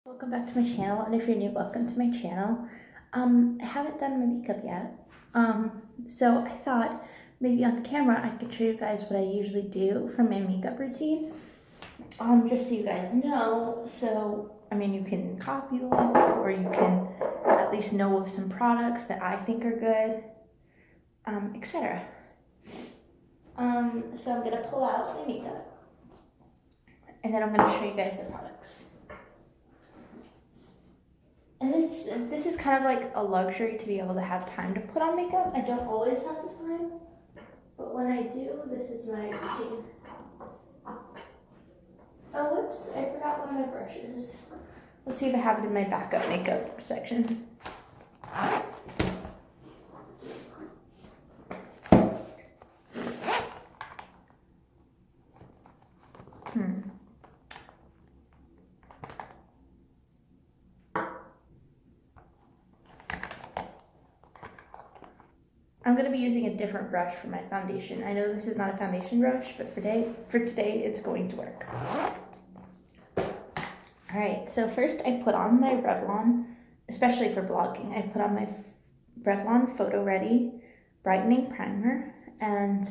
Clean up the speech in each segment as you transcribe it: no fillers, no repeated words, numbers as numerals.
Welcome back to my channel, and if you're new, welcome to my channel. I haven't done my makeup yet, so I thought maybe on camera I could show you guys what I usually do for my makeup routine, just so you guys know. So, I mean, you can copy the look, or you can at least know of some products that I think are good, etc. So I'm gonna pull out my makeup, and then I'm gonna show you guys the products. And this is kind of like a luxury to be able to have time to put on makeup. I don't always have the time, but when I do, this is my routine. Oh, whoops, I forgot one of my brushes. Let's see if I have it in my backup makeup section. I'm going to be using a different brush for my foundation. I know this is not a foundation brush, but for today it's going to work. Alright, so first I put on my Revlon, especially for vlogging. I put on my Revlon Photo Ready Brightening Primer, and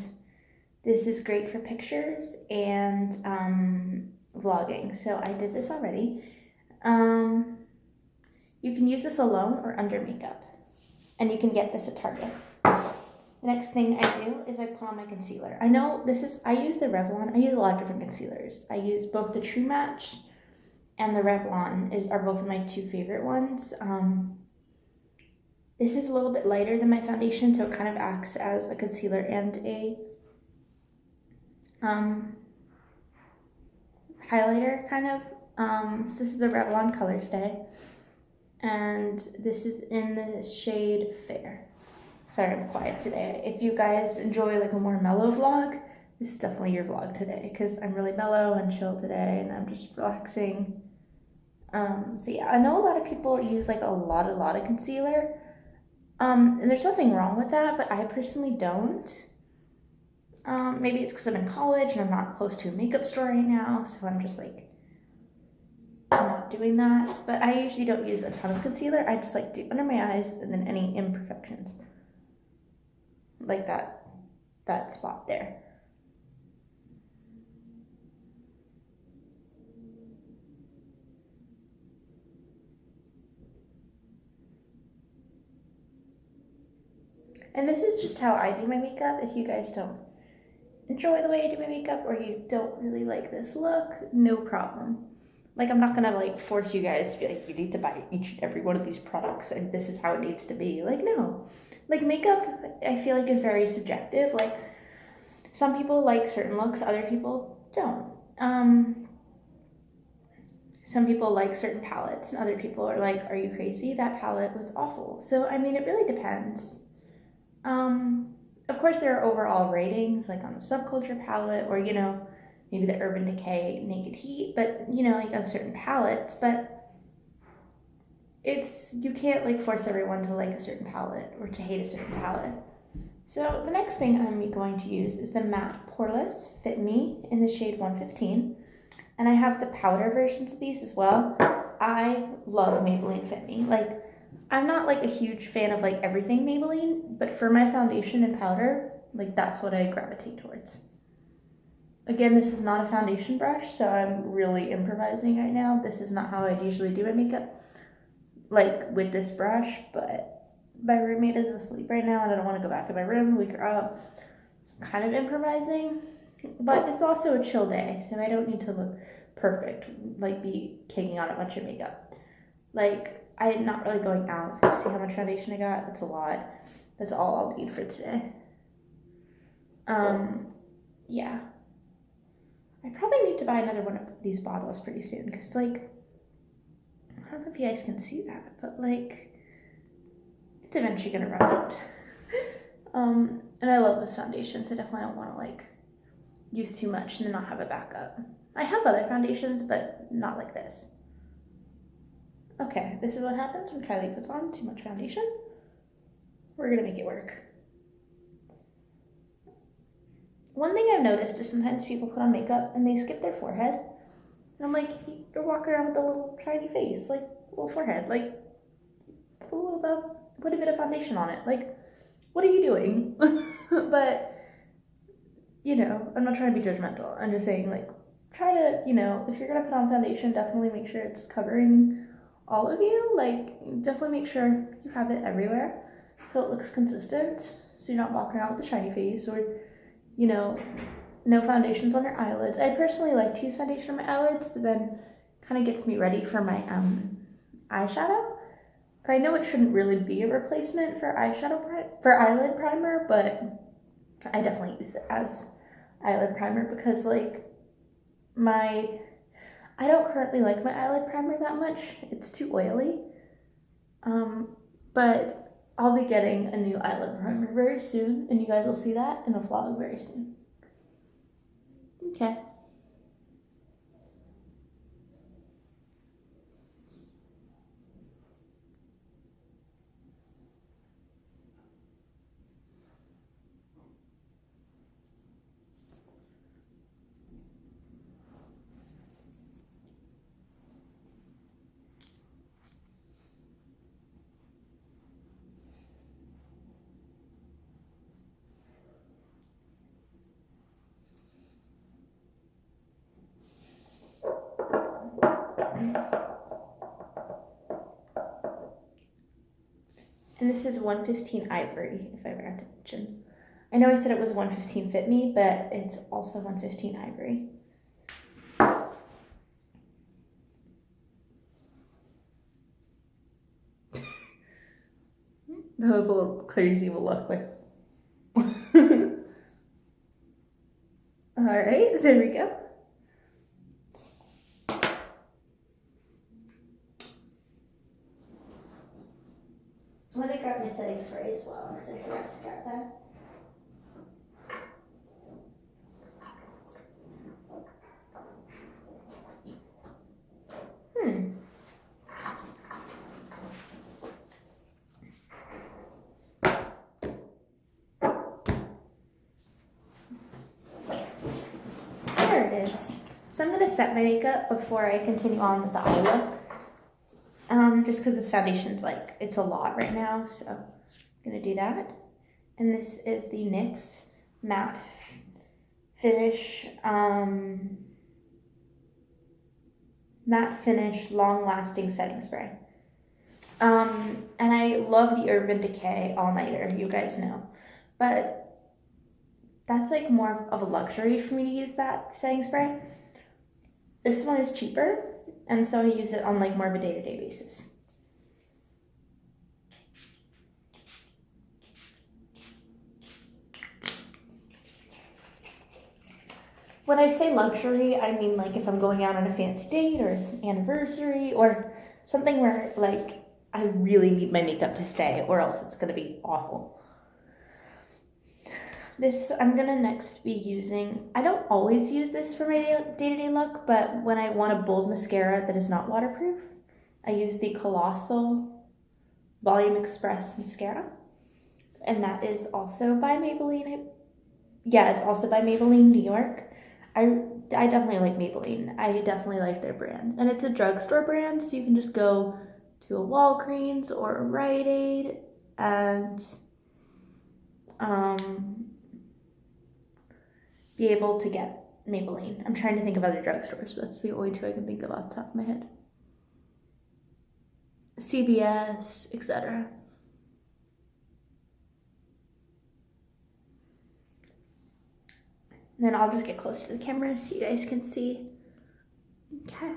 this is great for pictures and vlogging. So I did this already. You can use this alone or under makeup, and you can get this at Target. The next thing I do is I put on my concealer. I use the Revlon. I use a lot of different concealers. I use both the True Match and the Revlon are both of my two favorite ones. This is a little bit lighter than my foundation, so it kind of acts as a concealer and a highlighter, kind of. So this is the Revlon Color Stay, and this is in the shade Fair. Sorry, I'm quiet today. If you guys enjoy like a more mellow vlog, this is definitely your vlog today, because I'm really mellow and chill today, and I'm just relaxing. So yeah, I know a lot of people use like a lot of concealer, and there's nothing wrong with that, but I personally don't. Maybe it's because I'm in college and I'm not close to a makeup store right now, so I'm just like not doing that. But I usually don't use a ton of concealer. I just like do under my eyes and then any imperfections, like that spot there. And this is just how I do my makeup. If you guys don't enjoy the way I do my makeup, or you don't really like this look, no problem. Like, I'm not gonna like force you guys to be like, you need to buy each and every one of these products and this is how it needs to be. Like, no. Like, makeup, I feel like, is very subjective. Like, some people like certain looks, other people don't. Some people like certain palettes, and other people are like, are you crazy? That palette was awful. So, I mean, it really depends. Of course, there are overall ratings, like on the Subculture palette, or, you know, maybe the Urban Decay Naked Heat, but, you know, like on certain palettes, but you can't like force everyone to like a certain palette or to hate a certain palette. So the next thing I'm going to use is the Matte Poreless Fit Me in the shade 115. And I have the powder versions of these as well. I love Maybelline Fit Me. Like, I'm not like a huge fan of like everything Maybelline, but for my foundation and powder, like that's what I gravitate towards. Again, this is not a foundation brush, so I'm really improvising right now. This is not how I usually do my makeup, like with this brush, but my roommate is asleep right now and I don't want to go back to my room, wake her up. So I'm kind of improvising, but it's also a chill day, so I don't need to look perfect, like be taking on a bunch of makeup. Like, I'm not really going out. See how much foundation I got? It's a lot. That's all I'll need for today. Yeah. I probably need to buy another one of these bottles pretty soon, because, like, I don't know if you guys can see that, but, like, it's eventually gonna run out. And I love this foundation, so I definitely don't want to, like, use too much and then not have a backup. I have other foundations, but not like this. Okay, this is what happens when Kylie puts on too much foundation. We're gonna make it work. One thing I've noticed is sometimes people put on makeup and they skip their forehead. And I'm like, you're walking around with a little shiny face, like little forehead, like put a bit of foundation on it. Like, what are you doing? But you know, I'm not trying to be judgmental. I'm just saying, like, try to, you know, if you're gonna put on foundation, definitely make sure it's covering all of you. Like, definitely make sure you have it everywhere so it looks consistent. So you're not walking around with a shiny face, or, you know, no foundations on your eyelids. I personally like to use foundation on my eyelids, so then kind of gets me ready for my eyeshadow. But I know it shouldn't really be a replacement for eyelid primer, but I definitely use it as eyelid primer because like I don't currently like my eyelid primer that much. It's too oily. But I'll be getting a new eyelid primer very soon, and you guys will see that in a vlog very soon. Okay. And this is 115 Ivory, if I forgot to mention. I know I said it was 115 Fit Me, but it's also 115 Ivory. That was a little crazy of a look, like. Alright, there we go. Let me grab my setting spray as well, because I forgot to grab that. There it is. So I'm going to set my makeup before I continue on with the eye look. Just because this foundation's like, it's a lot right now, so I'm going to do that. And this is the NYX Matte Finish, Long Lasting Setting Spray. And I love the Urban Decay All Nighter, you guys know. But that's like more of a luxury for me to use that setting spray. This one is cheaper, and so I use it on like more of a day-to-day basis. When I say luxury, I mean like if I'm going out on a fancy date or it's an anniversary or something where like I really need my makeup to stay or else it's gonna be awful. This I'm gonna next be using, I don't always use this for my day-to-day look, but when I want a bold mascara that is not waterproof, I use the Colossal Volume Express Mascara. And that is also by Maybelline. Yeah, it's also by Maybelline New York. I definitely like Maybelline. I definitely like their brand. And it's a drugstore brand, so you can just go to a Walgreens or a Rite Aid and be able to get Maybelline. I'm trying to think of other drugstores, but that's the only two I can think of off the top of my head. CVS, etc. Then I'll just get closer to the camera so you guys can see. Okay.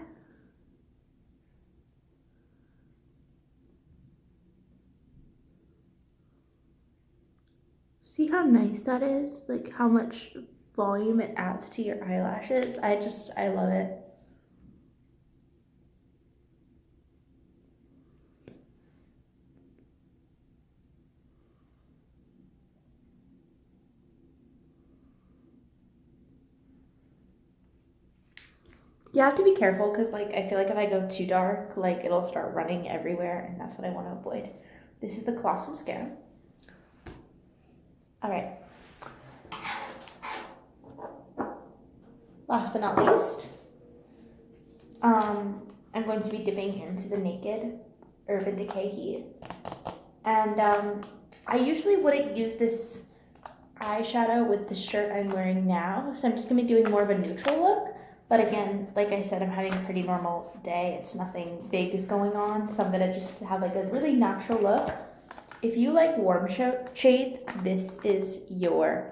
See how nice that is? Like how much volume it adds to your eyelashes. I love it. You have to be careful because like I feel like if I go too dark, like it'll start running everywhere, and that's what I want to avoid. This is the Colossal Mascara. All right. Last but not least, I'm going to be dipping into the Naked Urban Decay Heat. And I usually wouldn't use this eyeshadow with the shirt I'm wearing now, so I'm just gonna be doing more of a neutral look. But again, like I said, I'm having a pretty normal day. It's nothing big is going on, so I'm gonna just have like a really natural look. If you like warm shades, this is your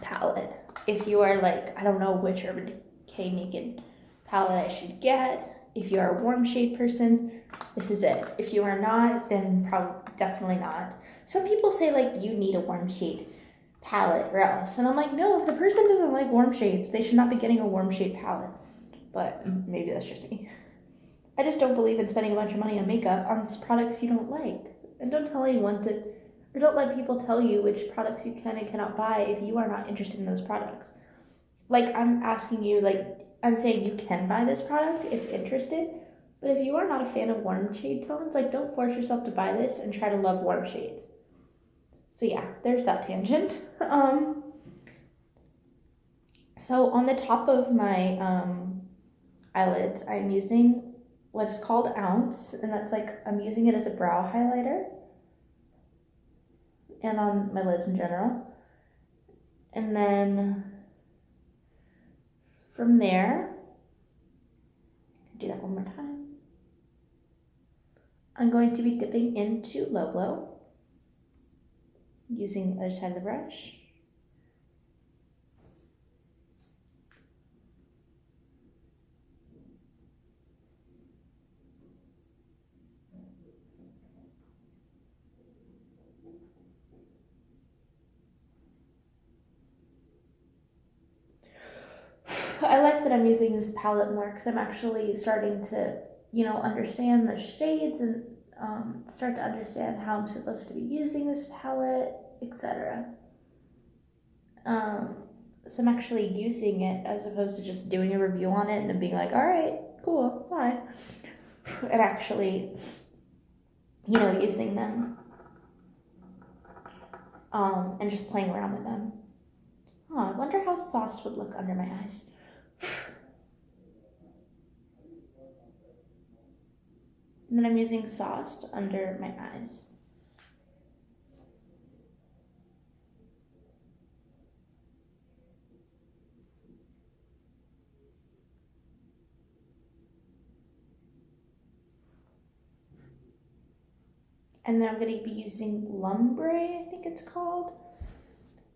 palette. If you are like, I don't know which Urban Decay Naked palette I should get. If you are a warm shade person, this is it. If you are not, then probably definitely not. Some people say like you need a warm shade palette or else, and I'm like, no, if the person doesn't like warm shades, they should not be getting a warm shade palette. But maybe that's just me. I just don't believe in spending a bunch of money on makeup on products you don't like. And don't tell anyone to, or don't let people tell you which products you can and cannot buy if you are not interested in those products. Like, I'm asking you, like, I'm saying you can buy this product if interested, but if you are not a fan of warm shade tones, like, don't force yourself to buy this and try to love warm shades. So yeah, there's that tangent. So on the top of my eyelids, I'm using what is called Ounce, and that's like, I'm using it as a brow highlighter and on my lids in general. And then from there, do that one more time. I'm going to be dipping into Low Blow using the other side of the brush. I like that I'm using this palette more because I'm actually starting to, understand the shades and start to understand how I'm supposed to be using this palette, etc. So I'm actually using it as opposed to just doing a review on it and then being like, all right, cool, bye. And actually, using them and just playing around with them. Oh, I wonder how Sauced would look under my eyes. And then I'm using Sauced under my eyes. And then I'm going to be using Lumbre, I think it's called.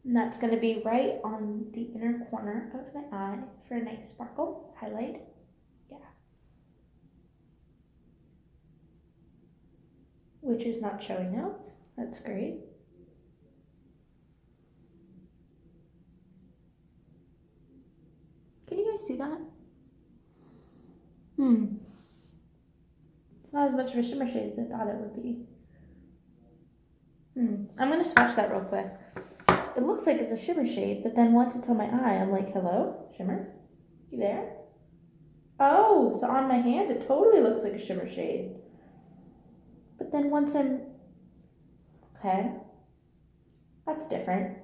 And that's going to be right on the inner corner of my eye for a nice sparkle highlight. Yeah. Which is not showing up. That's great. Can you guys see that? It's not as much of a shimmer shade as I thought it would be. I'm going to swatch that real quick. It looks like it's a shimmer shade, but then once it's on my eye, I'm like, hello, shimmer? You there? Oh, so on my hand, it totally looks like a shimmer shade. But then once okay, that's different.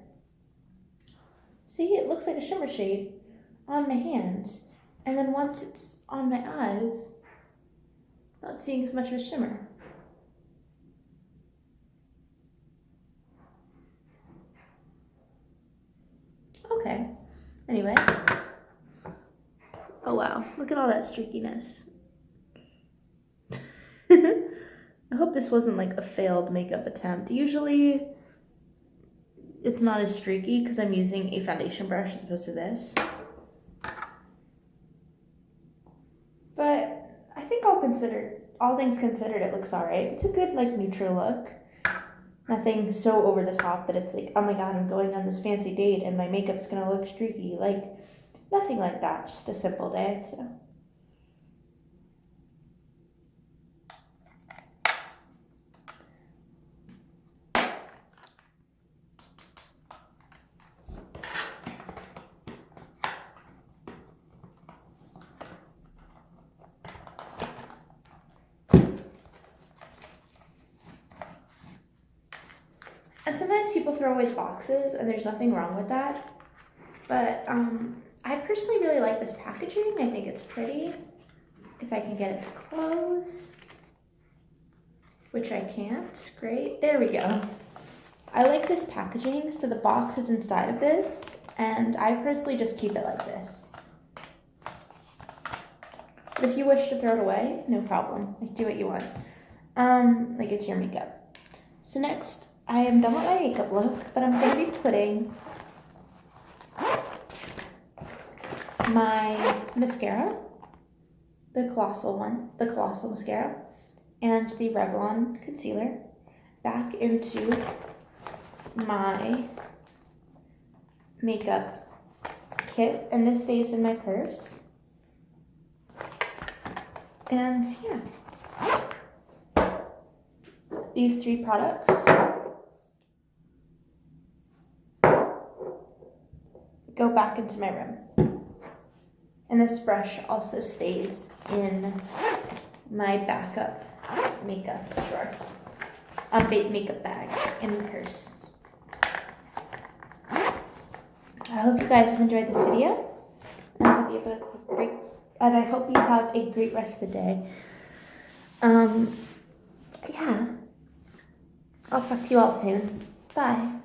See, it looks like a shimmer shade on my hands. And then once it's on my eyes, not seeing as much of a shimmer. Okay, anyway. Oh wow, look at all that streakiness. I hope this wasn't like a failed makeup attempt. Usually it's not as streaky because I'm using a foundation brush as opposed to this. But I think all things considered, it looks alright. It's a good like neutral look. Nothing so over the top that it's like, oh my god, I'm going on this fancy date and my makeup's gonna look streaky. Like, nothing like that. Just a simple day, so. And sometimes people throw away boxes, and there's nothing wrong with that. But I personally really like this packaging. I think it's pretty. If I can get it to close, which I can't. Great. There we go. I like this packaging. So the box is inside of this, and I personally just keep it like this. But if you wish to throw it away, no problem. Like, do what you want. Like, it's your makeup. So next, I am done with my makeup look, but I'm going to be putting my mascara, the Colossal mascara, and the Revlon concealer back into my makeup kit, and this stays in my purse. And yeah, these 3 products go back into my room. And this brush also stays in my backup makeup drawer, makeup bag in the purse. I hope you guys have enjoyed this video, and I hope you have a great rest of the day. Yeah, I'll talk to you all soon. Bye.